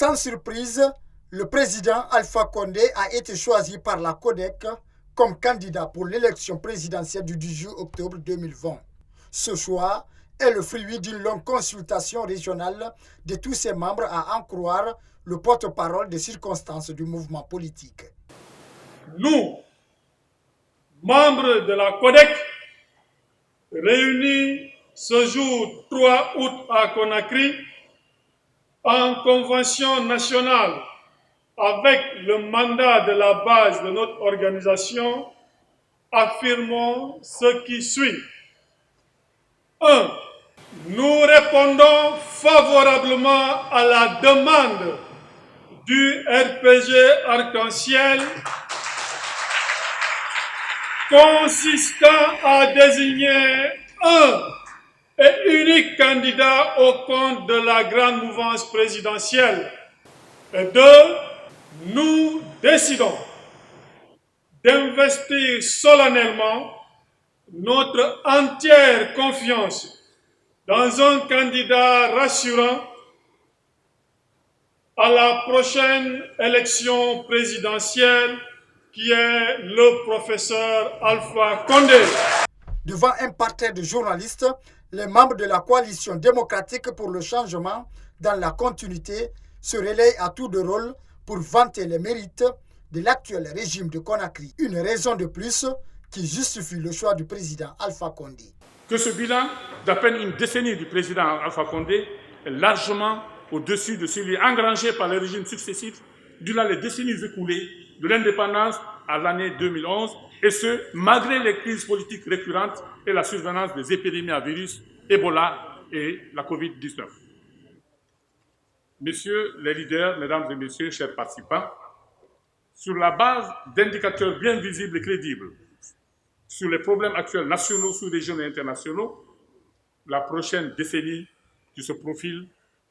Sans surprise, le président Alpha Condé a été choisi par la CODEC comme candidat pour l'élection présidentielle du 18 octobre 2020. Ce choix est le fruit d'une longue consultation régionale de tous ses membres, à en croire le porte-parole des circonstances du mouvement politique. Nous, membres de la CODEC, réunis ce jour 3 août à Conakry, en convention nationale avec le mandat de la base de notre organisation, affirmons ce qui suit. 1. Nous répondons favorablement à la demande du RPG Arc-en-Ciel consistant à désigner un et unique candidat au compte de la grande mouvance présidentielle. Et 2. Nous décidons d'investir solennellement notre entière confiance dans un candidat rassurant à la prochaine élection présidentielle qui est le professeur Alpha Condé. Devant un parterre de journalistes, les membres de la coalition démocratique pour le changement dans la continuité se relayent à tour de rôle pour vanter les mérites de l'actuel régime de Conakry. Une raison de plus qui justifie le choix du président Alpha Condé. Que ce bilan d'à peine une décennie du président Alpha Condé est largement au-dessus de celui engrangé par les régimes successifs durant les décennies écoulées de l'indépendance à l'année 2011, et ce, malgré les crises politiques récurrentes et la survenance des épidémies à virus, Ebola et la Covid-19. Messieurs les leaders, mesdames et messieurs, chers participants, sur la base d'indicateurs bien visibles et crédibles sur les problèmes actuels nationaux, sous-régionaux et internationaux, la prochaine décennie qui se profile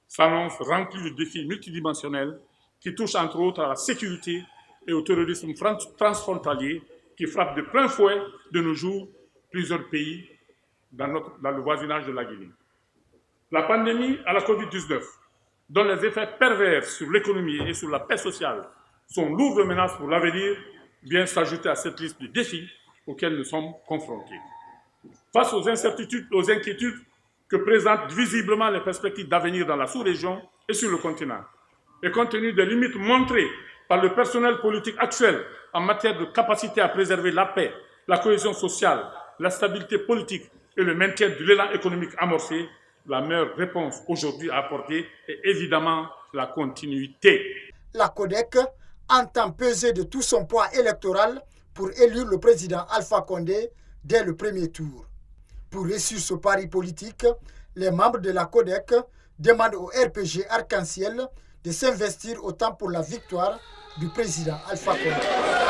s'annonce remplie de défis multidimensionnels qui touchent entre autres à la sécurité et au terrorisme transfrontalier qui frappe de plein fouet de nos jours plusieurs pays dans le voisinage de la Guinée. La pandémie à la Covid-19, dont les effets pervers sur l'économie et sur la paix sociale sont lourdes menaces pour l'avenir, vient s'ajouter à cette liste de défis auxquels nous sommes confrontés. Face aux incertitudes, aux inquiétudes que présentent visiblement les perspectives d'avenir dans la sous-région et sur le continent, et compte tenu des limites montrées par le personnel politique actuel en matière de capacité à préserver la paix, la cohésion sociale, la stabilité politique et le maintien de l'élan économique amorcé, la meilleure réponse aujourd'hui à apporter est évidemment la continuité. La CODEC entend peser de tout son poids électoral pour élire le président Alpha Condé dès le premier tour. Pour réussir ce pari politique, les membres de la CODEC demandent au RPG Arc-en-Ciel de s'investir autant pour la victoire du président Alpha Condé.